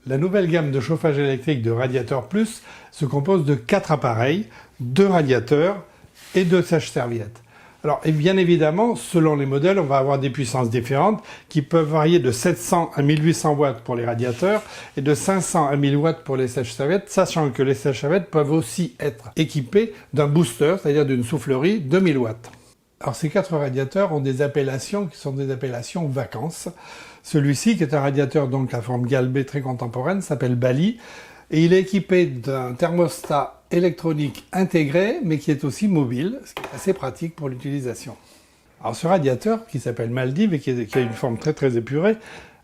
La nouvelle gamme de chauffage électrique de Radiator Plus se compose de 4 appareils, 2 radiateurs et 2 sèche-serviettes. Alors, et bien évidemment, selon les modèles, on va avoir des puissances différentes qui peuvent varier de 700 à 1800 watts pour les radiateurs et de 500 à 1000 watts pour les sèche-serviettes, sachant que les sèche-serviettes peuvent aussi être équipés d'un booster, c'est-à-dire d'une soufflerie de 1000 watts. Alors, ces 4 radiateurs ont des appellations qui sont des appellations vacances. Celui-ci, qui est un radiateur donc à forme galbée très contemporaine, s'appelle Bali et il est équipé d'un thermostat électronique intégré, mais qui est aussi mobile, ce qui est assez pratique pour l'utilisation. Alors ce radiateur, qui s'appelle Maldive et qui a une forme très épurée,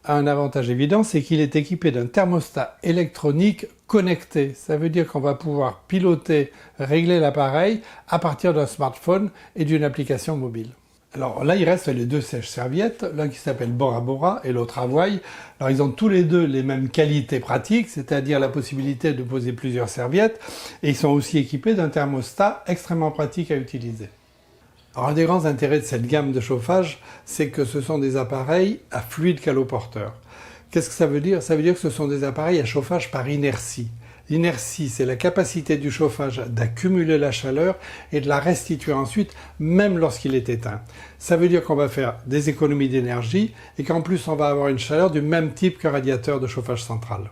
a un avantage évident, c'est qu'il est équipé d'un thermostat électronique connecté. Ça veut dire qu'on va pouvoir piloter, régler l'appareil à partir d'un smartphone et d'une application mobile. Alors là, il reste les 2 sèche-serviettes, l'un qui s'appelle Bora Bora et l'autre Hawaii. Alors ils ont tous les deux les mêmes qualités pratiques, c'est-à-dire la possibilité de poser plusieurs serviettes, et ils sont aussi équipés d'un thermostat extrêmement pratique à utiliser. Alors un des grands intérêts de cette gamme de chauffage, c'est que ce sont des appareils à fluide caloporteur. Qu'est-ce que ça veut dire? Ça veut dire que ce sont des appareils à chauffage par inertie. L'inertie, c'est la capacité du chauffage d'accumuler la chaleur et de la restituer ensuite, même lorsqu'il est éteint. Ça veut dire qu'on va faire des économies d'énergie et qu'en plus on va avoir une chaleur du même type qu'un radiateur de chauffage central.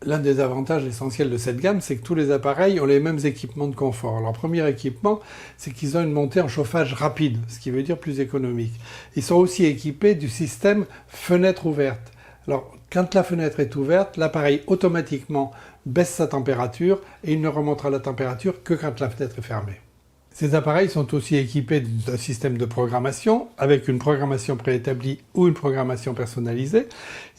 L'un des avantages essentiels de cette gamme, c'est que tous les appareils ont les mêmes équipements de confort. Leur premier équipement, c'est qu'ils ont une montée en chauffage rapide, ce qui veut dire plus économique. Ils sont aussi équipés du système fenêtre ouverte. Alors, quand la fenêtre est ouverte, l'appareil automatiquement baisse sa température et il ne remontera la température que quand la fenêtre est fermée. Ces appareils sont aussi équipés d'un système de programmation, avec une programmation préétablie ou une programmation personnalisée.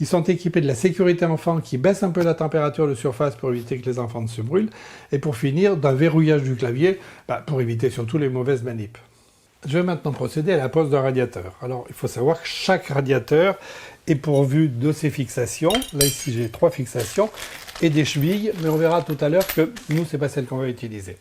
Ils sont équipés de la sécurité enfant qui baisse un peu la température de surface pour éviter que les enfants ne se brûlent, et pour finir, d'un verrouillage du clavier, pour éviter surtout les mauvaises manips. Je vais maintenant procéder à la pose d'un radiateur. Alors, il faut savoir que chaque radiateur est pourvu de ses fixations. Là, ici, j'ai 3 fixations et des chevilles, mais on verra tout à l'heure que nous, c'est pas celle qu'on va utiliser.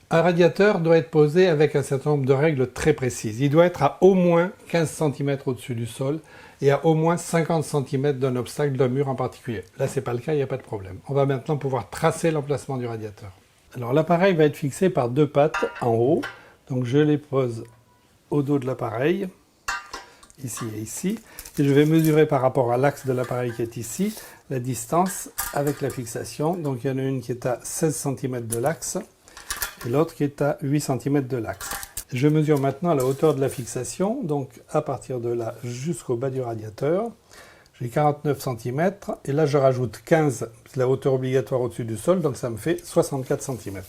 Un radiateur doit être posé avec un certain nombre de règles très précises. Il doit être à au moins 15 cm au-dessus du sol et à au moins 50 cm d'un obstacle, d'un mur en particulier. Là, c'est pas le cas, il n'y a pas de problème. On va maintenant pouvoir tracer l'emplacement du radiateur. Alors, l'appareil va être fixé par 2 pattes en haut. Donc, je les pose au dos de l'appareil, ici et ici, et je vais mesurer par rapport à l'axe de l'appareil qui est ici, la distance avec la fixation. Donc il y en a une qui est à 16 cm de l'axe, et l'autre qui est à 8 cm de l'axe. Je mesure maintenant la hauteur de la fixation, donc à partir de là jusqu'au bas du radiateur. J'ai 49 cm, et là je rajoute 15, c'est la hauteur obligatoire au-dessus du sol, donc ça me fait 64 cm.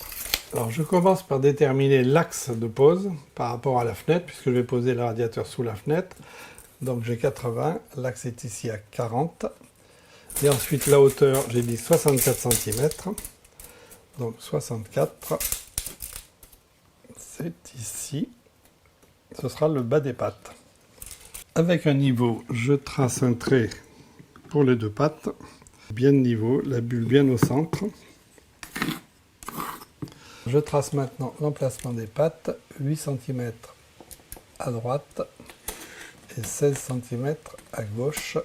Alors je commence par déterminer l'axe de pose par rapport à la fenêtre, puisque je vais poser le radiateur sous la fenêtre. Donc j'ai 80, l'axe est ici à 40. Et ensuite la hauteur, j'ai dit 64 cm. Donc 64, c'est ici. Ce sera le bas des pattes. Avec un niveau, je trace un trait pour les 2 pattes. Bien de niveau, la bulle bien au centre. Je trace maintenant l'emplacement des pattes, 8 cm à droite et 16 cm à gauche.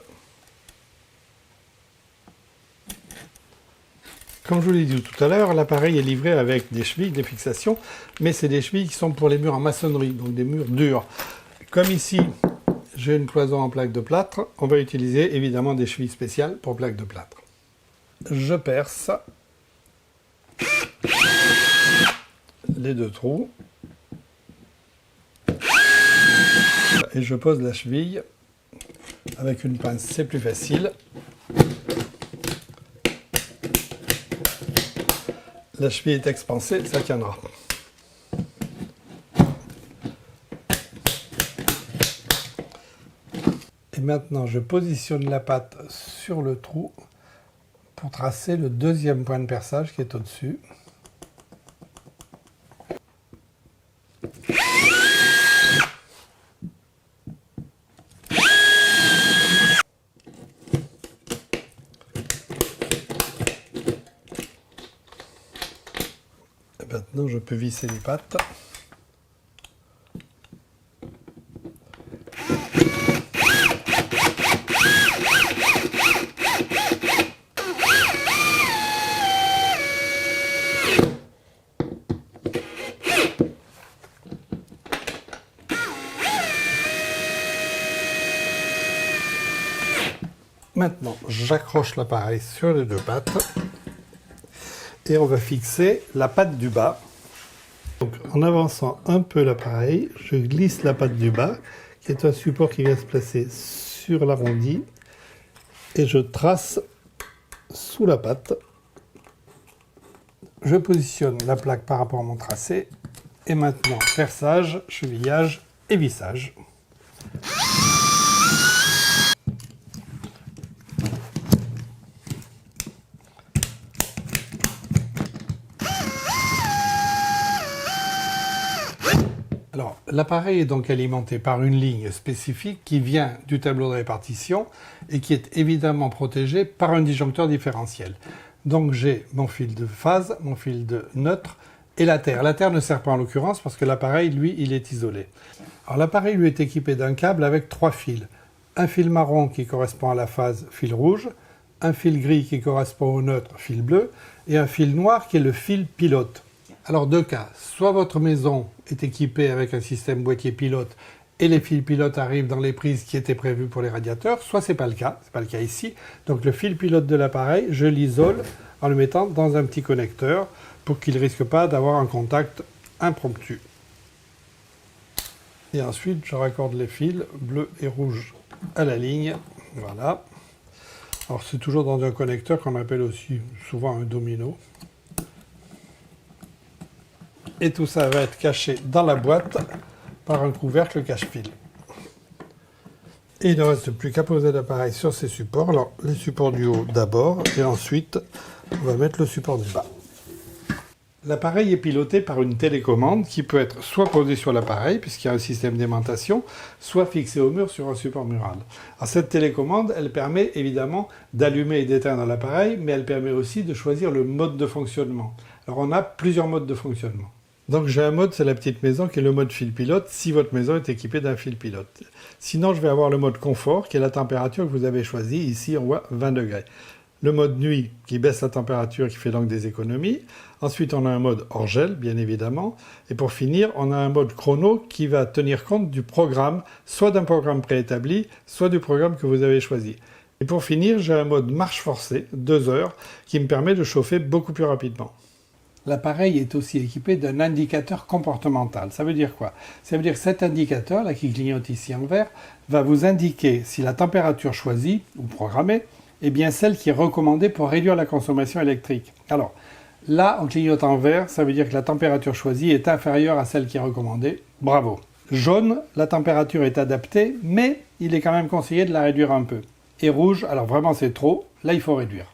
Comme je vous l'ai dit tout à l'heure, l'appareil est livré avec des chevilles, des fixations, mais c'est des chevilles qui sont pour les murs en maçonnerie, donc des murs durs. Comme ici, j'ai une cloison en plaque de plâtre, on va utiliser évidemment des chevilles spéciales pour plaques de plâtre. Je perce les 2 trous et je pose la cheville avec une pince, c'est plus facile. La cheville est expansée, ça tiendra. Et maintenant je positionne la patte sur le trou pour tracer le 2e point de perçage qui est au-dessus. Et maintenant je peux visser les pattes. Maintenant, j'accroche l'appareil sur les deux pattes et on va fixer la patte du bas. Donc, en avançant un peu l'appareil, je glisse la patte du bas, qui est un support qui vient se placer sur l'arrondi, et je trace sous la patte. Je positionne la plaque par rapport à mon tracé, et maintenant perçage, chevillage et vissage. Alors, l'appareil est donc alimenté par une ligne spécifique qui vient du tableau de répartition et qui est évidemment protégé par un disjoncteur différentiel. Donc j'ai mon fil de phase, mon fil de neutre et la terre. La terre ne sert pas en l'occurrence parce que l'appareil, lui, il est isolé. Alors l'appareil, lui, est équipé d'un câble avec 3 fils. Un fil marron qui correspond à la phase, fil rouge, un fil gris qui correspond au neutre, fil bleu, et un fil noir qui est le fil pilote. Alors deux cas, soit votre maison est équipée avec un système boîtier pilote et les fils pilotes arrivent dans les prises qui étaient prévues pour les radiateurs, soit c'est pas le cas ici. Donc le fil pilote de l'appareil, je l'isole en le mettant dans un petit connecteur pour qu'il ne risque pas d'avoir un contact impromptu. Et ensuite, je raccorde les fils bleu et rouge à la ligne, voilà. Alors c'est toujours dans un connecteur qu'on appelle aussi souvent un domino. Et tout ça va être caché dans la boîte par un couvercle cache-fil. Et il ne reste plus qu'à poser l'appareil sur ces supports. Alors, les supports du haut d'abord, et ensuite, on va mettre le support du bas. L'appareil est piloté par une télécommande qui peut être soit posée sur l'appareil, puisqu'il y a un système d'aimantation, soit fixée au mur sur un support mural. Alors, cette télécommande, elle permet évidemment d'allumer et d'éteindre l'appareil, mais elle permet aussi de choisir le mode de fonctionnement. Alors, on a plusieurs modes de fonctionnement. Donc j'ai un mode, c'est la petite maison, qui est le mode fil pilote, si votre maison est équipée d'un fil pilote. Sinon, je vais avoir le mode confort, qui est la température que vous avez choisie. Ici, on voit 20 degrés. Le mode nuit, qui baisse la température, qui fait donc des économies. Ensuite, on a un mode hors gel, bien évidemment. Et pour finir, on a un mode chrono, qui va tenir compte du programme, soit d'un programme préétabli, soit du programme que vous avez choisi. Et pour finir, j'ai un mode marche forcée, 2 heures, qui me permet de chauffer beaucoup plus rapidement. L'appareil est aussi équipé d'un indicateur comportemental. Ça veut dire quoi? Ça veut dire que cet indicateur, là, qui clignote ici en vert, va vous indiquer si la température choisie ou programmée est bien celle qui est recommandée pour réduire la consommation électrique. Alors, là, en clignotant en vert, ça veut dire que la température choisie est inférieure à celle qui est recommandée. Bravo. Jaune, la température est adaptée, mais il est quand même conseillé de la réduire un peu. Et rouge, alors vraiment c'est trop, là il faut réduire.